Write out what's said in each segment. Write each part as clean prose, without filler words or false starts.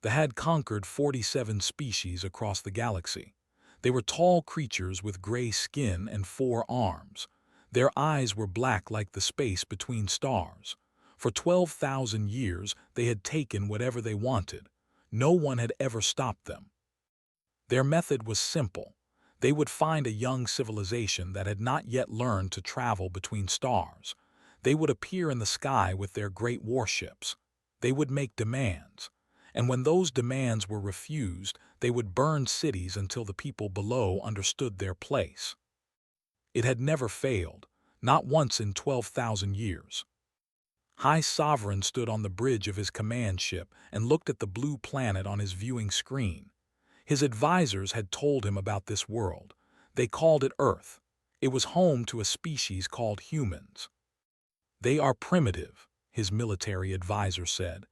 They had conquered 47 species across the galaxy. They were tall creatures with gray skin and 4 arms. Their eyes were black like the space between stars. For 12,000 years, they had taken whatever they wanted. No one had ever stopped them. Their method was simple. They would find a young civilization that had not yet learned to travel between stars. They would appear in the sky with their great warships. They would make demands. And when those demands were refused, they would burn cities until the people below understood their place. It had never failed, not once in 12,000 years. High Sovereign stood on the bridge of his command ship and looked at the blue planet on his viewing screen. His advisors had told him about this world. They called it Earth. It was home to a species called humans. They are primitive, his military advisor said.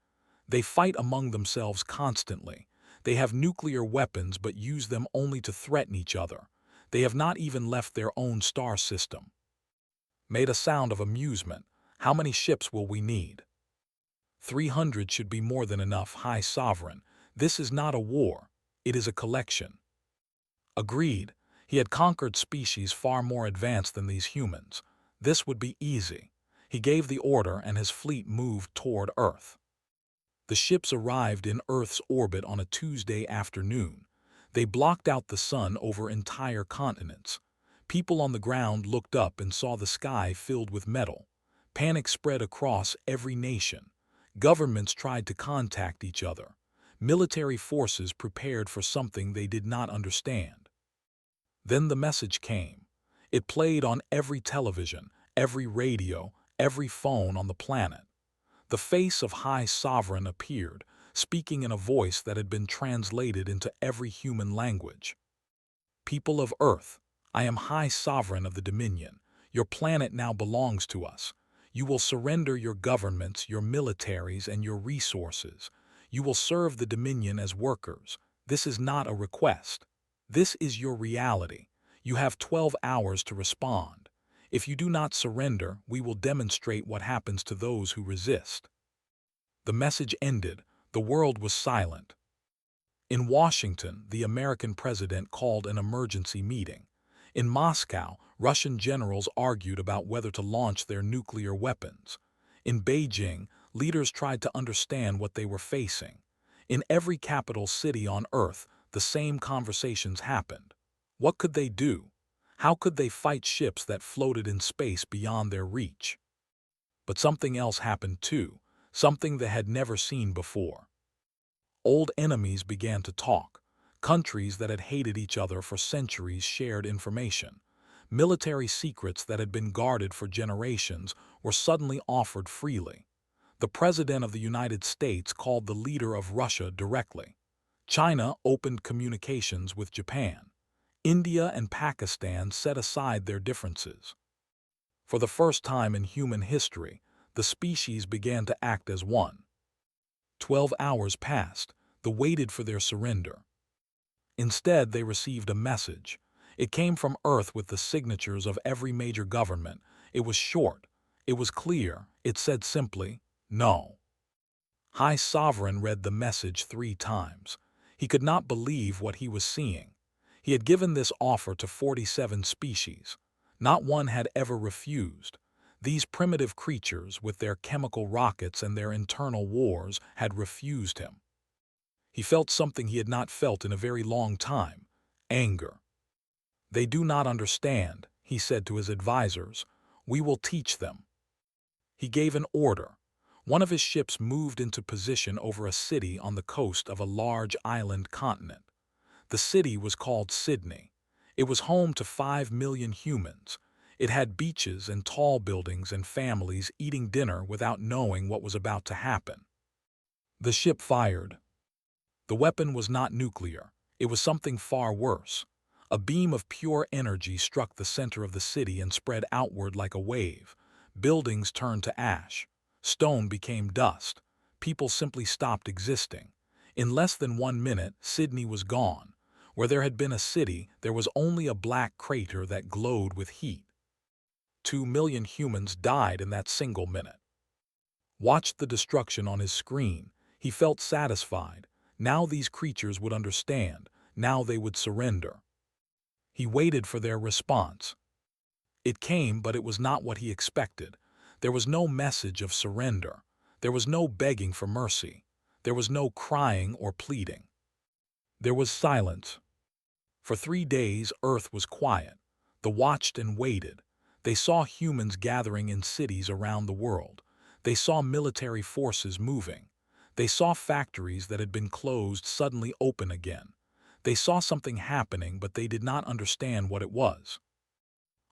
They fight among themselves constantly. They have nuclear weapons but use them only to threaten each other. They have not even left their own star system. Made a sound of amusement. How many ships will we need? 300 should be more than enough, High Sovereign. This is not a war. It is a collection. Agreed. He had conquered species far more advanced than these humans. This would be easy. He gave the order and his fleet moved toward Earth. The ships arrived in Earth's orbit on a Tuesday afternoon. They blocked out the sun over entire continents. People on the ground looked up and saw the sky filled with metal. Panic spread across every nation. Governments tried to contact each other. Military forces prepared for something they did not understand. Then the message came. It played on every television, every radio, every phone on the planet. The face of High Sovereign appeared, speaking in a voice that had been translated into every human language. People of Earth, I am High Sovereign of the Dominion. Your planet now belongs to us. You will surrender your governments, your militaries, and your resources. You will serve the Dominion as workers. This is not a request. This is your reality. You have 12 hours to respond. If you do not surrender, we will demonstrate what happens to those who resist. The message ended. The world was silent. In Washington, the American president called an emergency meeting. In Moscow, Russian generals argued about whether to launch their nuclear weapons. In Beijing, leaders tried to understand what they were facing. In every capital city on Earth, the same conversations happened. What could they do? How could they fight ships that floated in space beyond their reach? But something else happened too, something they had never seen before. Old enemies began to talk. Countries that had hated each other for centuries shared information. Military secrets that had been guarded for generations were suddenly offered freely. The President of the United States called the leader of Russia directly. China opened communications with Japan. India and Pakistan set aside their differences. For the first time in human history, the species began to act as one. 12 hours passed. They waited for their surrender. Instead, they received a message. It came from Earth with the signatures of every major government. It was short. It was clear. It said simply, no. High Sovereign read the message 3 times. He could not believe what he was seeing. He had given this offer to 47 species. Not one had ever refused. These primitive creatures, with their chemical rockets and their internal wars, had refused him. He felt something he had not felt in a very long time: anger. They do not understand, he said to his advisors. We will teach them. He gave an order. One of his ships moved into position over a city on the coast of a large island continent. The city was called Sydney. It was home to 5 million humans. It had beaches and tall buildings and families eating dinner without knowing what was about to happen. The ship fired. The weapon was not nuclear. It was something far worse. A beam of pure energy struck the center of the city and spread outward like a wave. Buildings turned to ash. Stone became dust. People simply stopped existing. In less than 1 minute, Sydney was gone. Where there had been a city, there was only a black crater that glowed with heat. 2 million humans died in that single minute. Watched the destruction on his screen. He felt satisfied. Now these creatures would understand. Now they would surrender. He waited for their response. It came, but it was not what he expected. There was no message of surrender. There was no begging for mercy. There was no crying or pleading. There was silence. For 3 days, Earth was quiet. They watched and waited. They saw humans gathering in cities around the world. They saw military forces moving. They saw factories that had been closed suddenly open again. They saw something happening, but they did not understand what it was.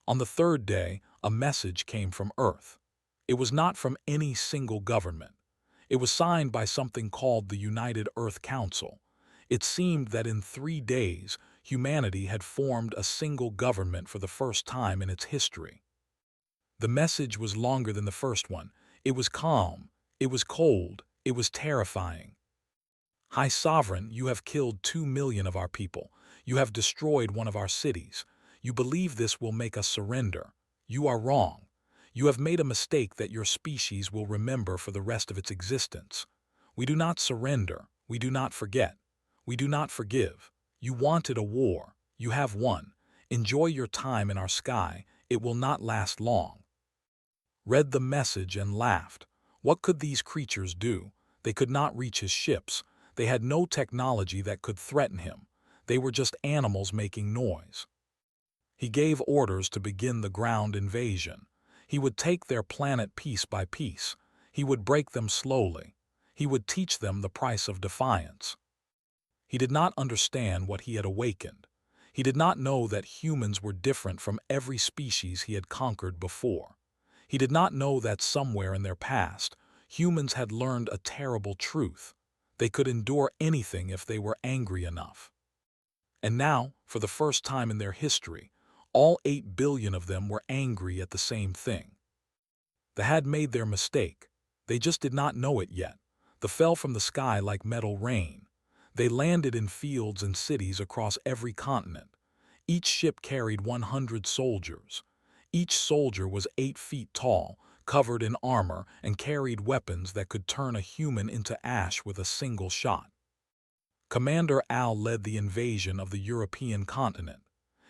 On the 3rd day, a message came from Earth. It was not from any single government. It was signed by something called the United Earth Council. It seemed that in 3 days, humanity had formed a single government for the first time in its history. The message was longer than the first one. It was calm. It was cold. It was terrifying. High Sovereign, you have killed 2 million of our people. You have destroyed one of our cities. You believe this will make us surrender. You are wrong. You have made a mistake that your species will remember for the rest of its existence. We do not surrender. We do not forget. We do not forgive. You wanted a war. You have won. Enjoy your time in our sky. It will not last long. Read the message and laughed. What could these creatures do? They could not reach his ships. They had no technology that could threaten him. They were just animals making noise. He gave orders to begin the ground invasion. He would take their planet piece by piece. He would break them slowly. He would teach them the price of defiance. He did not understand what he had awakened. He did not know that humans were different from every species he had conquered before. He did not know that somewhere in their past, humans had learned a terrible truth. They could endure anything if they were angry enough. And now, for the first time in their history, all 8 billion of them were angry at the same thing. They had made their mistake. They just did not know it yet. They fell from the sky like metal rain. They landed in fields and cities across every continent. Each ship carried 100 soldiers. Each soldier was 8 feet tall, covered in armor, and carried weapons that could turn a human into ash with a single shot. Commander Al led the invasion of the European continent.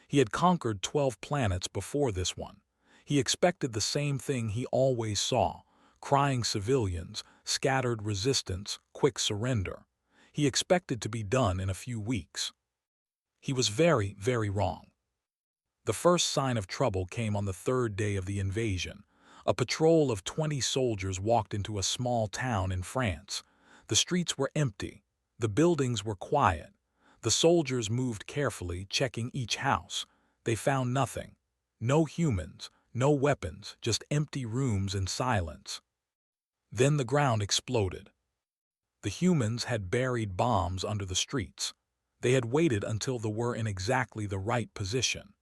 He had conquered 12 planets before this one. He expected the same thing he always saw: crying civilians, scattered resistance, quick surrender. He expected to be done in a few weeks. He was very, very wrong. The first sign of trouble came on the 3rd day of the invasion. A patrol of 20 soldiers walked into a small town in France. The streets were empty. The buildings were quiet. The soldiers moved carefully, checking each house. They found nothing. No humans, no weapons, just empty rooms and silence. Then the ground exploded. The humans had buried bombs under the streets. They had waited until they were in exactly the right position.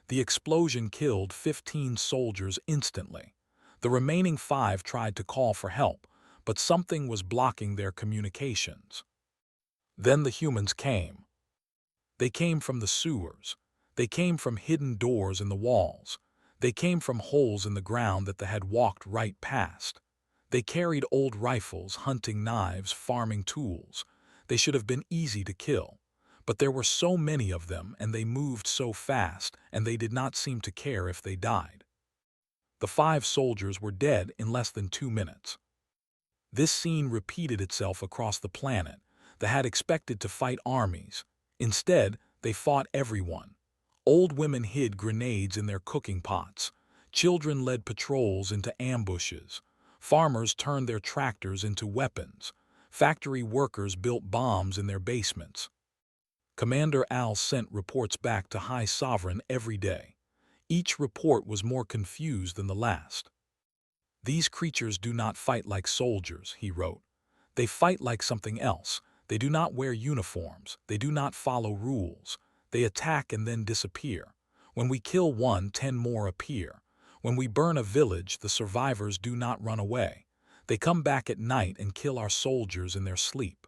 The explosion killed 15 soldiers instantly. The remaining 5 tried to call for help, but something was blocking their communications. Then the humans came. They came from the sewers. They came from hidden doors in the walls. They came from holes in the ground that they had walked right past. They carried old rifles, hunting knives, farming tools. They should have been easy to kill. But there were so many of them, and they moved so fast, and they did not seem to care if they died. The 5 soldiers were dead in less than 2 minutes. This scene repeated itself across the planet. They had expected to fight armies. Instead, they fought everyone. Old women hid grenades in their cooking pots. Children led patrols into ambushes. Farmers turned their tractors into weapons. Factory workers built bombs in their basements. Commander Al sent reports back to High Sovereign every day. Each report was more confused than the last. "These creatures do not fight like soldiers," he wrote. "They fight like something else. They do not wear uniforms. They do not follow rules. They attack and then disappear. When we kill one, 10 more appear. When we burn a village, the survivors do not run away. They come back at night and kill our soldiers in their sleep."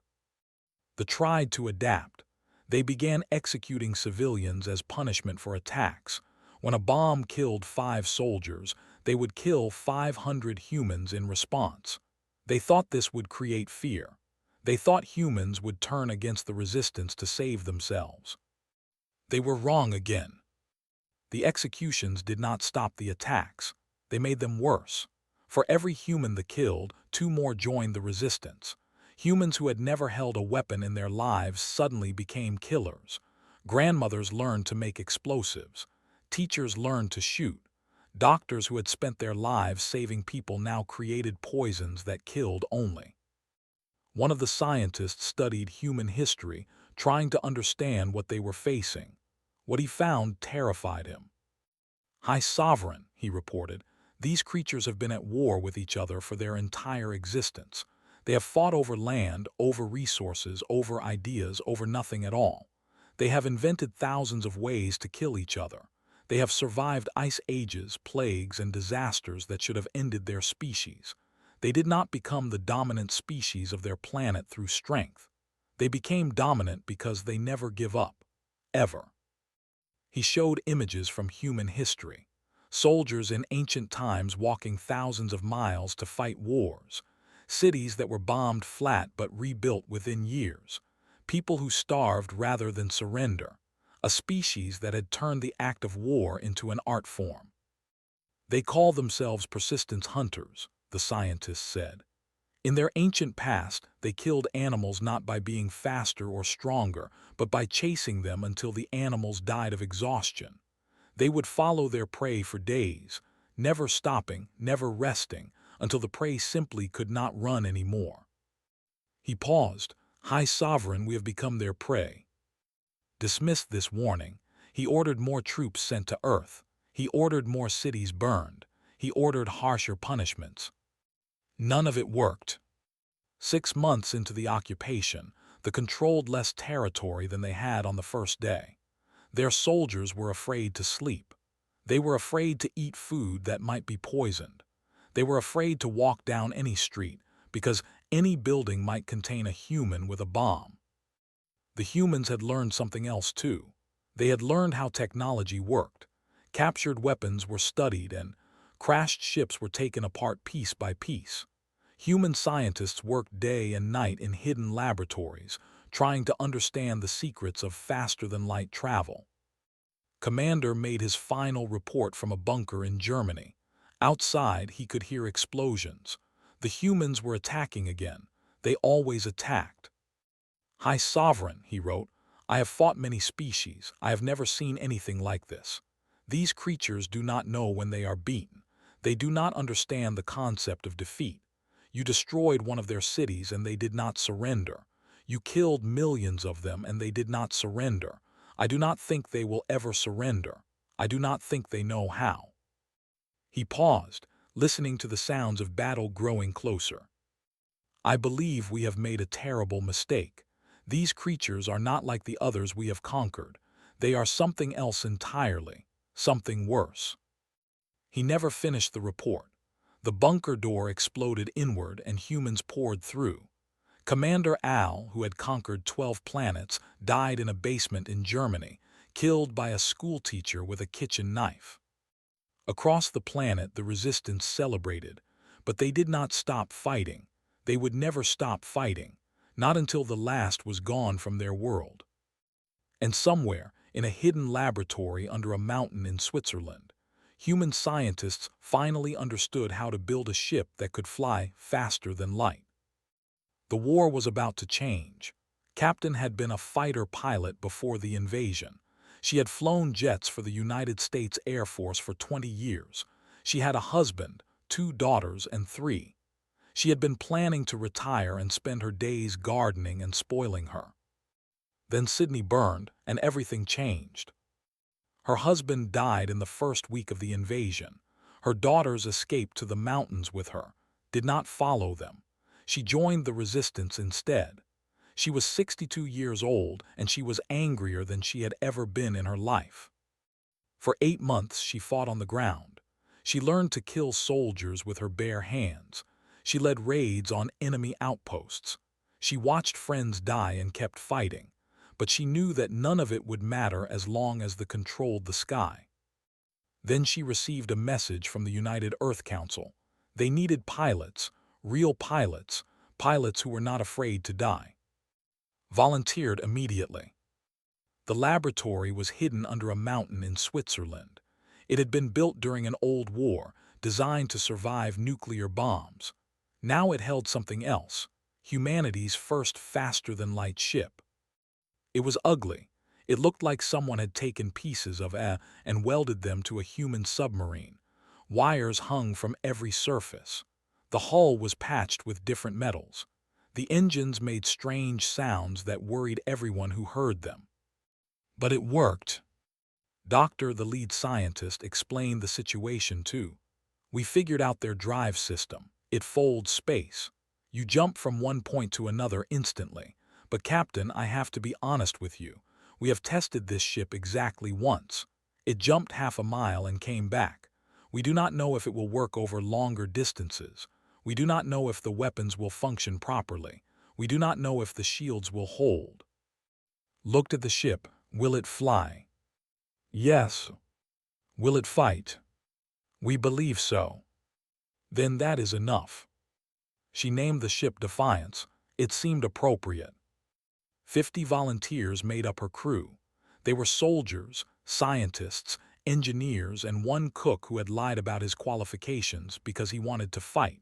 They tried to adapt. They began executing civilians as punishment for attacks. When a bomb killed 5 soldiers, they would kill 500 humans in response. They thought this would create fear. They thought humans would turn against the resistance to save themselves. They were wrong again. The executions did not stop the attacks. They made them worse. For every human they killed, 2 more joined the resistance. Humans who had never held a weapon in their lives suddenly became killers. Grandmothers learned to make explosives. Teachers learned to shoot. Doctors who had spent their lives saving people now created poisons that killed only. One of the scientists studied human history, trying to understand what they were facing. What he found terrified him. "High Sovereign," he reported, "these creatures have been at war with each other for their entire existence. They have fought over land, over resources, over ideas, over nothing at all. They have invented thousands of ways to kill each other. They have survived ice ages, plagues, and disasters that should have ended their species. They did not become the dominant species of their planet through strength. They became dominant because they never give up. Ever." He showed images from human history. Soldiers in ancient times walking thousands of miles to fight wars. Cities that were bombed flat but rebuilt within years. People who starved rather than surrender. A species that had turned the act of war into an art form. "They call themselves persistence hunters," the scientists said. "In their ancient past, they killed animals not by being faster or stronger, but by chasing them until the animals died of exhaustion. They would follow their prey for days, never stopping, never resting, until the prey simply could not run anymore." He paused. "High Sovereign, we have become their prey." Dismissed this warning. He ordered more troops sent to Earth. He ordered more cities burned. He ordered harsher punishments. None of it worked. 6 months into the occupation, the controlled less territory than they had on the first day. Their soldiers were afraid to sleep. They were afraid to eat food that might be poisoned. They were afraid to walk down any street, because any building might contain a human with a bomb. The humans had learned something else too. They had learned how technology worked. Captured weapons were studied and crashed ships were taken apart piece by piece. Human scientists worked day and night in hidden laboratories, trying to understand the secrets of faster-than-light travel. Commander made his final report from a bunker in Germany. Outside, he could hear explosions. The humans were attacking again. They always attacked. "High Sovereign," he wrote, "I have fought many species. I have never seen anything like this. These creatures do not know when they are beaten. They do not understand the concept of defeat. You destroyed one of their cities and they did not surrender. You killed millions of them and they did not surrender. I do not think they will ever surrender. I do not think they know how." He paused, listening to the sounds of battle growing closer. "I believe we have made a terrible mistake. These creatures are not like the others we have conquered. They are something else entirely, something worse." He never finished the report. The bunker door exploded inward and humans poured through. Commander Al, who had conquered 12 planets, died in a basement in Germany, killed by a schoolteacher with a kitchen knife. Across the planet, the resistance celebrated, but they did not stop fighting. They would never stop fighting, not until the last was gone from their world. And somewhere, in a hidden laboratory under a mountain in Switzerland, human scientists finally understood how to build a ship that could fly faster than light. The war was about to change. Captain had been a fighter pilot before the invasion. She had flown jets for the United States Air Force for 20 years. She had a husband, 2 daughters, and 3. She had been planning to retire and spend her days gardening and spoiling her. Then Sydney burned, and everything changed. Her husband died in the first week of the invasion. Her daughters escaped to the mountains with her, did not follow them. She joined the resistance instead. She was 62 years old, and she was angrier than she had ever been in her life. For 8 months she fought on the ground. She learned to kill soldiers with her bare hands. She led raids on enemy outposts. She watched friends die and kept fighting, but she knew that none of it would matter as long as they controlled the sky. Then she received a message from the United Earth Council. They needed pilots, real pilots, Pilots who were not afraid to die volunteered immediately. The laboratory was hidden under a mountain in Switzerland. It had been built during an old war, designed to survive nuclear bombs. Now it held something else, humanity's first faster-than-light ship. It was ugly. It looked like someone had taken pieces of A and welded them to a human submarine. Wires hung from every surface. The hull was patched with different metals. The engines made strange sounds that worried everyone who heard them. But it worked. Doctor, the lead scientist, explained the situation too. We figured out their drive system. It folds space. You jump from one point to another instantly. But Captain, I have to be honest with you. We have tested this ship exactly once. It jumped half a mile and came back. We do not know if it will work over longer distances. We do not know if the weapons will function properly. We do not know if the shields will hold. Looked at the ship. Will it fly? Yes. Will it fight? We believe so. Then that is enough. She named the ship Defiance. It seemed appropriate. 50 volunteers made up her crew. They were soldiers, scientists, engineers, and one cook who had lied about his qualifications because he wanted to fight.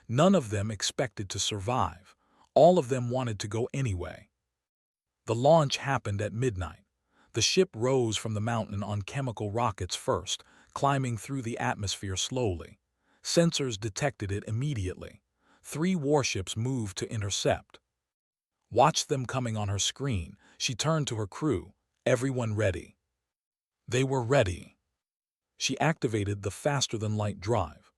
None of them expected to survive. All of them wanted to go anyway. The launch happened at midnight. The ship rose from the mountain on chemical rockets first, climbing through the atmosphere slowly. Sensors detected it immediately. 3 warships moved to intercept. Watched them coming on her screen. She turned to her crew. Everyone ready. They were ready. She activated the faster-than-light drive.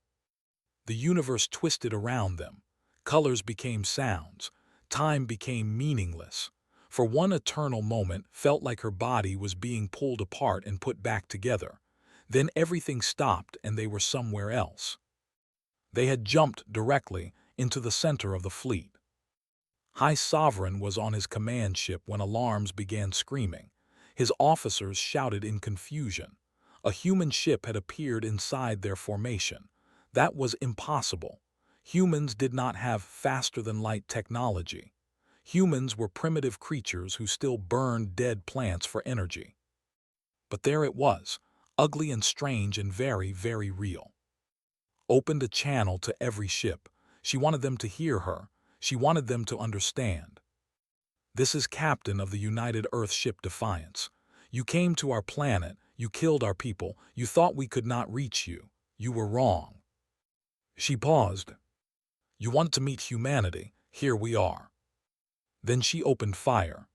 The universe twisted around them. Colors became sounds. Time became meaningless. For one eternal moment, felt like her body was being pulled apart and put back together. Then everything stopped and they were somewhere else. They had jumped directly into the center of the fleet. High Sovereign was on his command ship when alarms began screaming. His officers shouted in confusion. A human ship had appeared inside their formation. That was impossible. Humans did not have faster-than-light technology. Humans were primitive creatures who still burned dead plants for energy. But there it was, ugly and strange and very, very real. Opened a channel to every ship. She wanted them to hear her. She wanted them to understand. This is Captain of the United Earth ship Defiance. You came to our planet. You killed our people. You thought we could not reach you. You were wrong. She paused. You want to meet humanity. Here we are. Then she opened fire.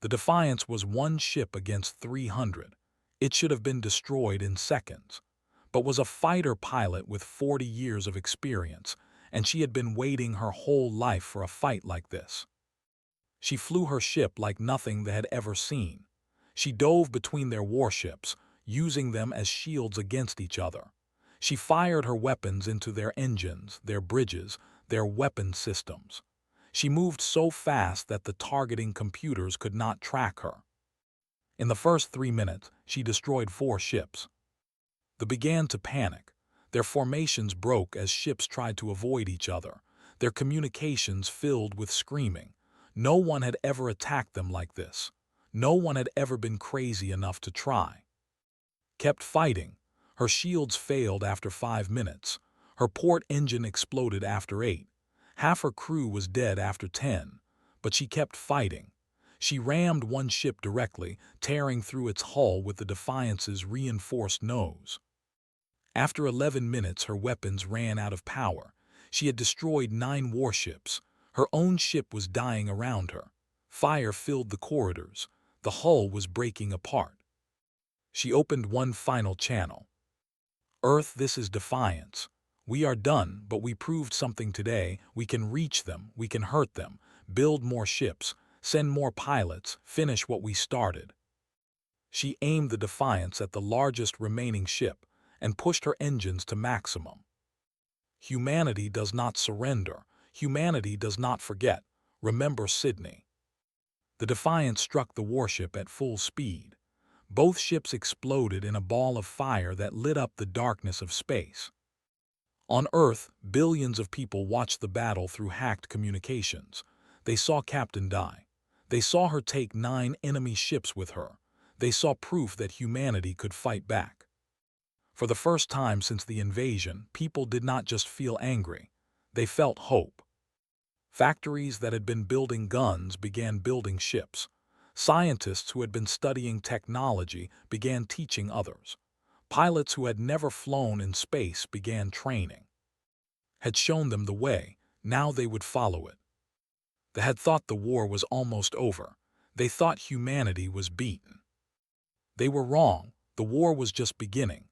The Defiance was one ship against 300. It should have been destroyed in seconds, but was a fighter pilot with 40 years of experience, and she had been waiting her whole life for a fight like this. She flew her ship like nothing they had ever seen. She dove between their warships, using them as shields against each other. She fired her weapons into their engines, their bridges, their weapon systems. She moved so fast that the targeting computers could not track her. In the first 3 minutes, she destroyed 4 ships. They began to panic. Their formations broke as ships tried to avoid each other. Their communications filled with screaming. No one had ever attacked them like this. No one had ever been crazy enough to try. Kept fighting. Her shields failed after 5 minutes. Her port engine exploded after 8. Half her crew was dead after 10. But she kept fighting. She rammed one ship directly, tearing through its hull with the Defiance's reinforced nose. After 11 minutes, her weapons ran out of power. She had destroyed 9 warships. Her own ship was dying around her. Fire filled the corridors. The hull was breaking apart. She opened one final channel. Earth, this is Defiance. We are done, but we proved something today. We can reach them, we can hurt them, build more ships, send more pilots, finish what we started. She aimed the Defiance at the largest remaining ship and pushed her engines to maximum. Humanity does not surrender. Humanity does not forget. Remember Sydney. The Defiance struck the warship at full speed. Both ships exploded in a ball of fire that lit up the darkness of space. On Earth, billions of people watched the battle through hacked communications. They saw Captain die. They saw her take 9 enemy ships with her. They saw proof that humanity could fight back. For the first time since the invasion, people did not just feel angry. They felt hope. Factories that had been building guns began building ships. Scientists who had been studying technology began teaching others. Pilots who had never flown in space began training. Had shown them the way, now they would follow it. They had thought the war was almost over. They thought humanity was beaten. They were wrong. The war was just beginning.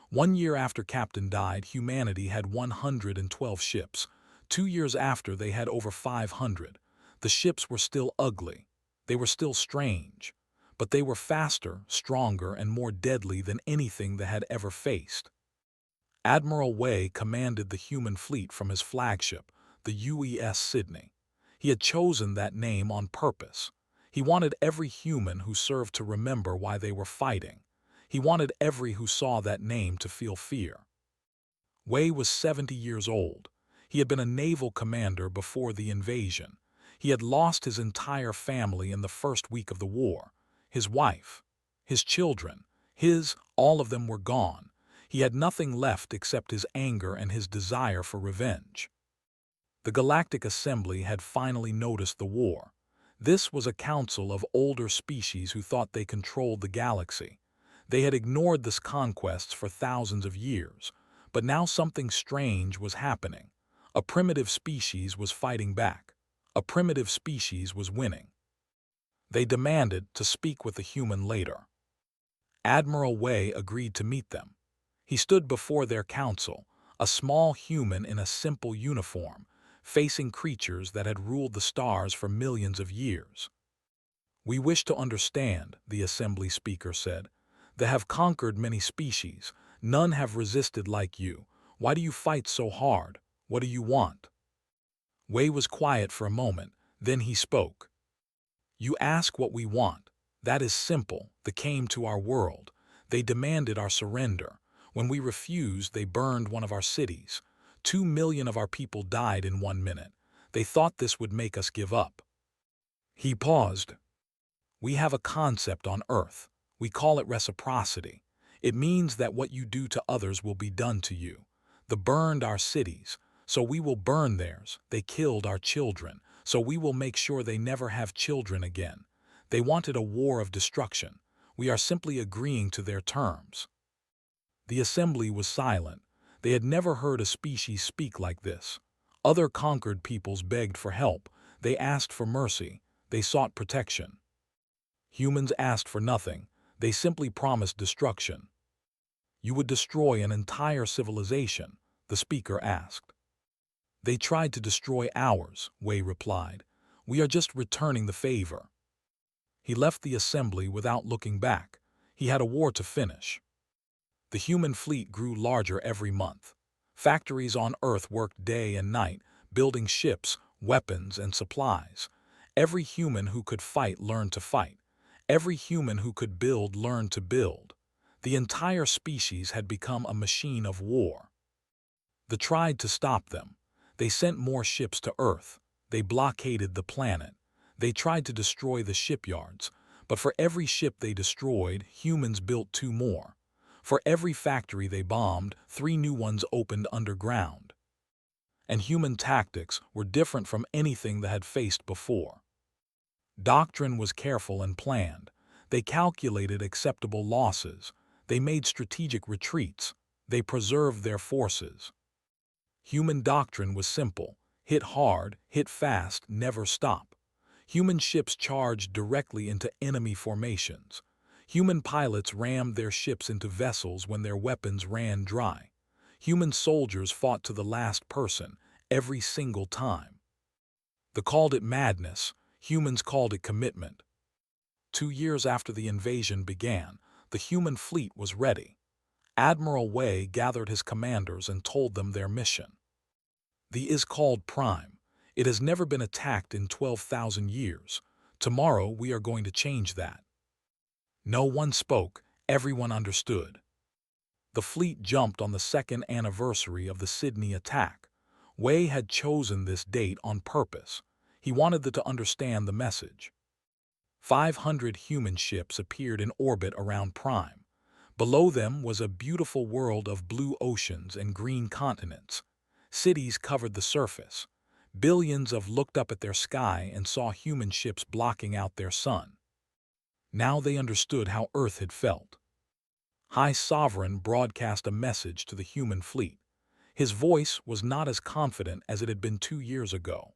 1 year after Captain died, humanity had 112 ships. 2 years after, they had over 500. The ships were still ugly. They were still strange. But they were faster, stronger, and more deadly than anything they had ever faced. Admiral Way commanded the human fleet from his flagship, the UES Sydney. He had chosen that name on purpose. He wanted every human who served to remember why they were fighting. He wanted every who saw that name to feel fear. Way was 70 years old. He had been a naval commander before the invasion. He had lost his entire family in the first week of the war. His wife, his children, all of them were gone. He had nothing left except his anger and his desire for revenge. The Galactic Assembly had finally noticed the war. This was a council of older species who thought they controlled the galaxy. They had ignored this conquest for thousands of years, but now something strange was happening. A primitive species was fighting back. A primitive species was winning. They demanded to speak with the human later. Admiral Way agreed to meet them. He stood before their council, a small human in a simple uniform, facing creatures that had ruled the stars for millions of years. "We wish to understand," the assembly speaker said. "They have conquered many species. None have resisted like you. Why do you fight so hard? What do you want?" Way was quiet for a moment, then he spoke. "You ask what we want. That is simple. They came to our world. They demanded our surrender. When we refused, they burned one of our cities. 2 million of our people died in 1 minute. They thought this would make us give up." He paused. "We have a concept on Earth. We call it reciprocity. It means that what you do to others will be done to you. They burned our cities, so we will burn theirs. They killed our children, so we will make sure they never have children again. They wanted a war of destruction. We are simply agreeing to their terms." The assembly was silent. They had never heard a species speak like this. Other conquered peoples begged for help. They asked for mercy. They sought protection. Humans asked for nothing. They simply promised destruction. "You would destroy an entire civilization?" the speaker asked. "They tried to destroy ours," Way replied. "We are just returning the favor." He left the assembly without looking back. He had a war to finish. The human fleet grew larger every month. Factories on Earth worked day and night, building ships, weapons, and supplies. Every human who could fight learned to fight. Every human who could build learned to build. The entire species had become a machine of war. They tried to stop them. They sent more ships to Earth. They blockaded the planet. They tried to destroy the shipyards. But for every ship they destroyed, humans built 2 more. For every factory they bombed, 3 new ones opened underground. And human tactics were different from anything they had faced before. Doctrine was careful and planned. They calculated acceptable losses. They made strategic retreats. They preserved their forces. Human doctrine was simple. Hit hard, hit fast, never stop. Human ships charged directly into enemy formations. Human pilots rammed their ships into vessels when their weapons ran dry. Human soldiers fought to the last person, every single time. They called it madness. Humans called it commitment. 2 years after the invasion began, the human fleet was ready. Admiral Way gathered his commanders and told them their mission. The is called Prime. It has never been attacked in 12,000 years. Tomorrow we are going to change that. No one spoke. Everyone understood. The fleet jumped on the second anniversary of the Sydney attack. Wei had chosen this date on purpose. He wanted them to understand the message. 500 human ships appeared in orbit around Prime. Below them was a beautiful world of blue oceans and green continents. Cities covered the surface. Billions of looked up at their sky and saw human ships blocking out their sun. Now they understood how Earth had felt. High Sovereign broadcast a message to the human fleet. His voice was not as confident as it had been 2 years ago.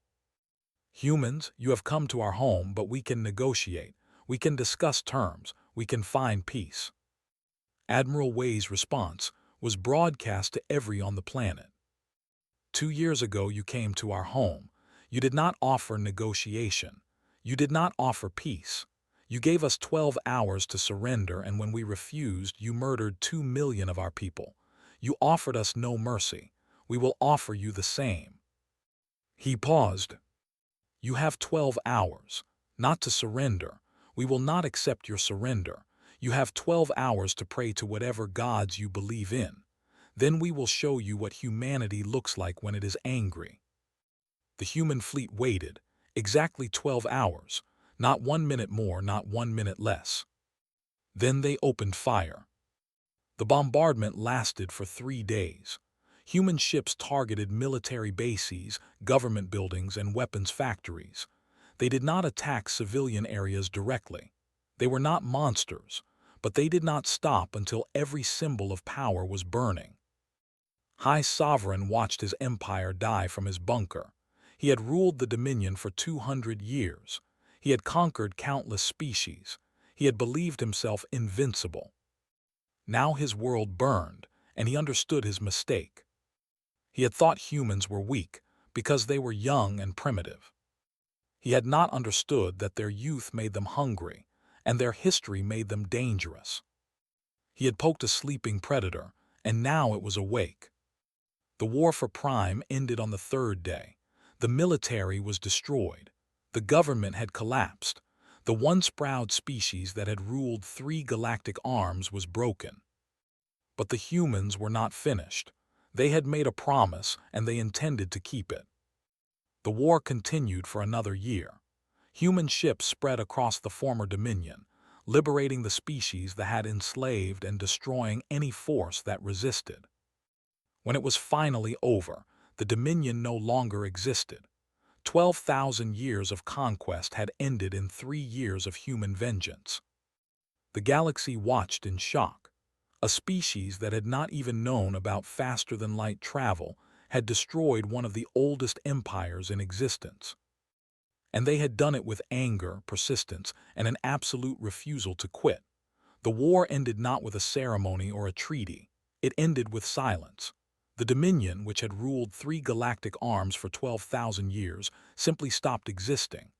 Humans, you have come to our home, but we can negotiate. We can discuss terms. We can find peace. Admiral Wei's response was broadcast to everyone on the planet. 2 years ago you came to our home. You did not offer negotiation. You did not offer peace. You gave us 12 hours to surrender, and when we refused, you murdered 2 million of our people. You offered us no mercy. We will offer you the same. He paused. You have 12 hours, not to surrender. We will not accept your surrender. You have 12 hours to pray to whatever gods you believe in. Then we will show you what humanity looks like when it is angry. The human fleet waited, exactly 12 hours, not 1 minute more, not 1 minute less. Then they opened fire. The bombardment lasted for 3 days. Human ships targeted military bases, government buildings, and weapons factories. They did not attack civilian areas directly. They were not monsters, but they did not stop until every symbol of power was burning. High Sovereign watched his empire die from his bunker. He had ruled the Dominion for 200 years. He had conquered countless species. He had believed himself invincible. Now his world burned, and he understood his mistake. He had thought humans were weak because they were young and primitive. He had not understood that their youth made them hungry, and their history made them dangerous. He had poked a sleeping predator, and now it was awake. The war for Prime ended on the 3rd day. The military was destroyed. The government had collapsed. The once proud species that had ruled 3 galactic arms was broken. But the humans were not finished. They had made a promise, and they intended to keep it. The war continued for another year. Human ships spread across the former Dominion, liberating the species that had enslaved and destroying any force that resisted. When it was finally over, the Dominion no longer existed. 12,000 years of conquest had ended in 3 years of human vengeance. The galaxy watched in shock. A species that had not even known about faster-than-light travel had destroyed one of the oldest empires in existence. And they had done it with anger, persistence, and an absolute refusal to quit. The war ended not with a ceremony or a treaty. It ended with silence. The Dominion, which had ruled 3 galactic arms for 12,000 years, simply stopped existing.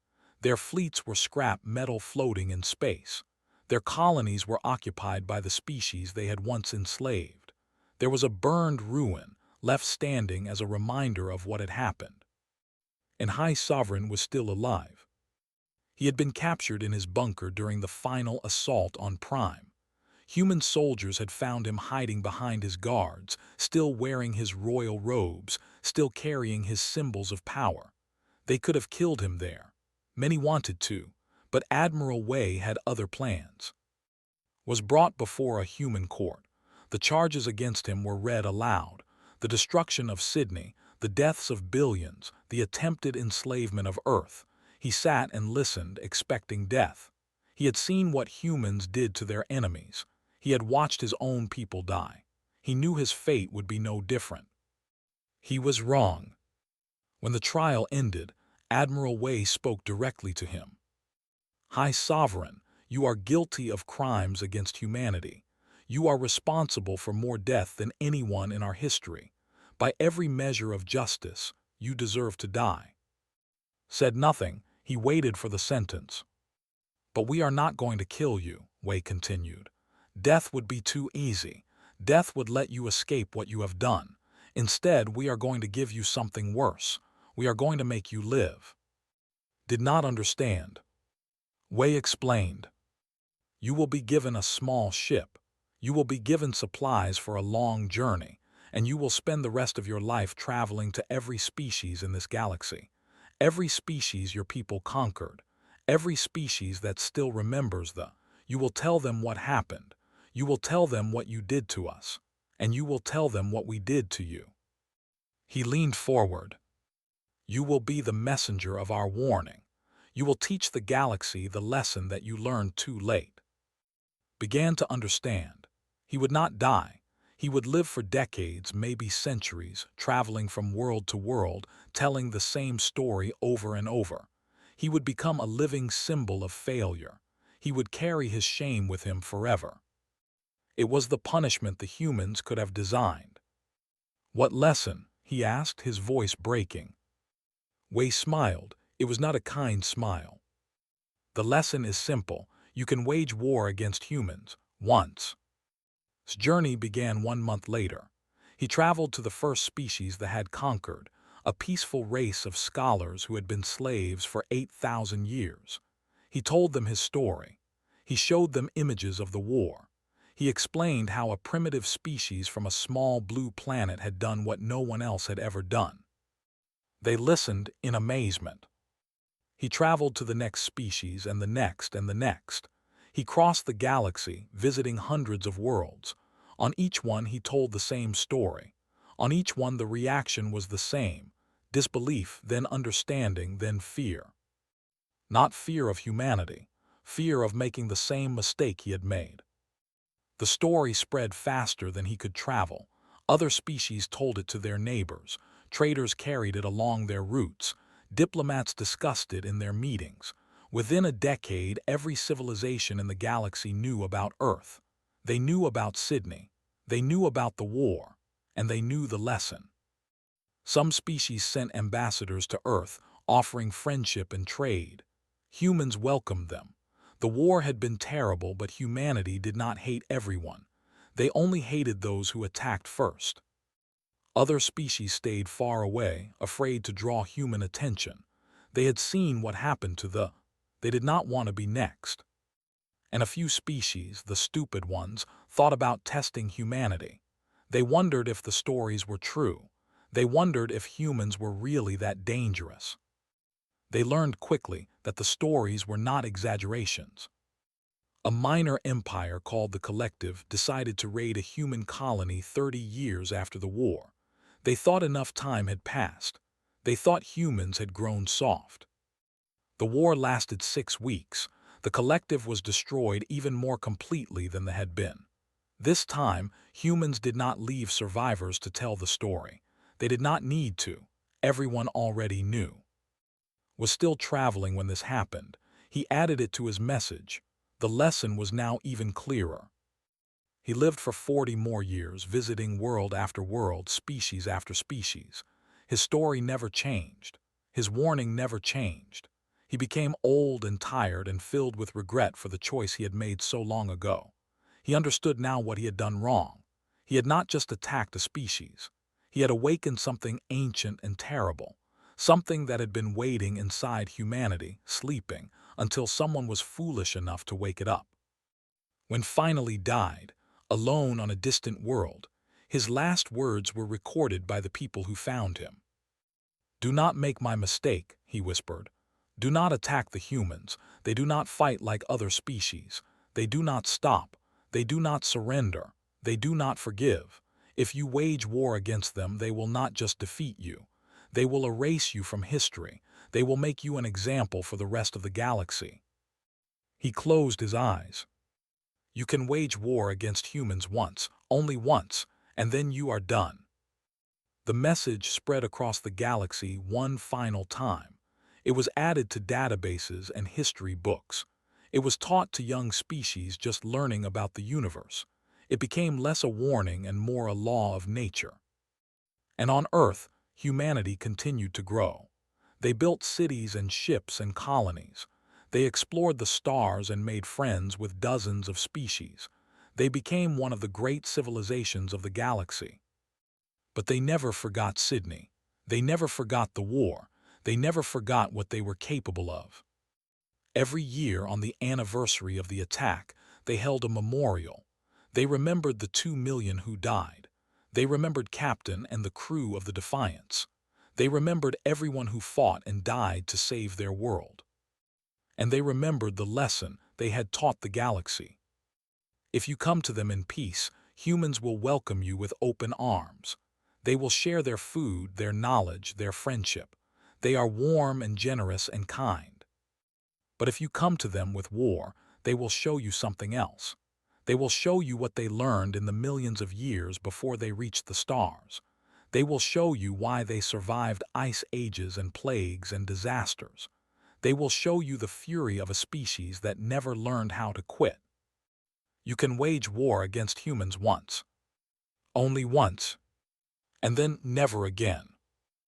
Their fleets were scrap metal floating in space. Their colonies were occupied by the species they had once enslaved. There was a burned ruin left standing as a reminder of what had happened. And High Sovereign was still alive. He had been captured in his bunker during the final assault on Prime. Human soldiers had found him hiding behind his guards, still wearing his royal robes, still carrying his symbols of power. They could have killed him there. Many wanted to, but Admiral Wei had other plans. Was brought before a human court. The charges against him were read aloud. The destruction of Sydney, the deaths of billions, the attempted enslavement of Earth. He sat and listened, expecting death. He had seen what humans did to their enemies. He had watched his own people die. He knew his fate would be no different. He was wrong. When the trial ended, Admiral Wei spoke directly to him. High Sovereign, you are guilty of crimes against humanity. You are responsible for more death than anyone in our history. By every measure of justice, you deserve to die. Said nothing, he waited for the sentence. But we are not going to kill you, Wei continued. Death would be too easy. Death would let you escape what you have done. Instead, we are going to give you something worse. We are going to make you live. Did not understand. Wei explained. You will be given a small ship. You will be given supplies for a long journey, and you will spend the rest of your life traveling to every species in this galaxy. Every species your people conquered, every species that still remembers you will tell them what happened. You will tell them what you did to us, and you will tell them what we did to you. He leaned forward. You will be the messenger of our warning. You will teach the galaxy the lesson that you learned too late. Began to understand. He would not die. He would live for decades, maybe centuries, traveling from world to world, telling the same story over and over. He would become a living symbol of failure. He would carry his shame with him forever. It was the punishment the humans could have designed. What lesson? He asked, his voice breaking. Wei smiled. It was not a kind smile. The lesson is simple. You can wage war against humans, once. His journey began 1 month later. He traveled to the first species that had conquered, a peaceful race of scholars who had been slaves for 8,000 years. He told them his story. He showed them images of the war. He explained how a primitive species from a small blue planet had done what no one else had ever done. They listened in amazement. He traveled to the next species and the next and the next. He crossed the galaxy, visiting hundreds of worlds. On each one he told the same story. On each one the reaction was the same: disbelief, then understanding, then fear. Not fear of humanity, fear of making the same mistake he had made. The story spread faster than he could travel. Other species told it to their neighbors. Traders carried it along their routes. Diplomats discussed it in their meetings. Within a decade, every civilization in the galaxy knew about Earth. They knew about Sydney. They knew about the war. And they knew the lesson. Some species sent ambassadors to Earth, offering friendship and trade. Humans welcomed them. The war had been terrible, but humanity did not hate everyone. They only hated those who attacked first. Other species stayed far away, afraid to draw human attention. They had seen what happened to they did not want to be next. And a few species, the stupid ones, thought about testing humanity. They wondered if the stories were true. They wondered if humans were really that dangerous. They learned quickly that the stories were not exaggerations. A minor empire called the Collective decided to raid a human colony 30 years after the war. They thought enough time had passed. They thought humans had grown soft. The war lasted 6 weeks. The Collective was destroyed even more completely than they had been. This time, humans did not leave survivors to tell the story. They did not need to. Everyone already knew. Was still traveling when this happened. He added it to his message. The lesson was now even clearer. He lived for 40 more years, visiting world after world, species after species. His story never changed. His warning never changed. He became old and tired and filled with regret for the choice he had made so long ago. He understood now what he had done wrong. He had not just attacked a species. He had awakened something ancient and terrible, something that had been waiting inside humanity, sleeping, until someone was foolish enough to wake it up. When finally died, alone on a distant world, his last words were recorded by the people who found him. "Do not make my mistake," he whispered. "Do not attack the humans. They do not fight like other species. They do not stop. They do not surrender. They do not forgive. If you wage war against them, they will not just defeat you. They will erase you from history. They will make you an example for the rest of the galaxy." He closed his eyes. You can wage war against humans once, only once, and then you are done. The message spread across the galaxy one final time. It was added to databases and history books. It was taught to young species just learning about the universe. It became less a warning and more a law of nature. And on Earth, humanity continued to grow. They built cities and ships and colonies. They explored the stars and made friends with dozens of species. They became one of the great civilizations of the galaxy. But they never forgot Sydney. They never forgot the war. They never forgot what they were capable of. Every year on the anniversary of the attack, they held a memorial. They remembered the 2 million who died. They remembered Captain and the crew of the Defiance. They remembered everyone who fought and died to save their world. And they remembered the lesson they had taught the galaxy. If you come to them in peace, humans will welcome you with open arms. They will share their food, their knowledge, their friendship. They are warm and generous and kind. But if you come to them with war, they will show you something else. They will show you what they learned in the millions of years before they reached the stars. They will show you why they survived ice ages and plagues and disasters. They will show you the fury of a species that never learned how to quit. You can wage war against humans once. Only once. And then never again.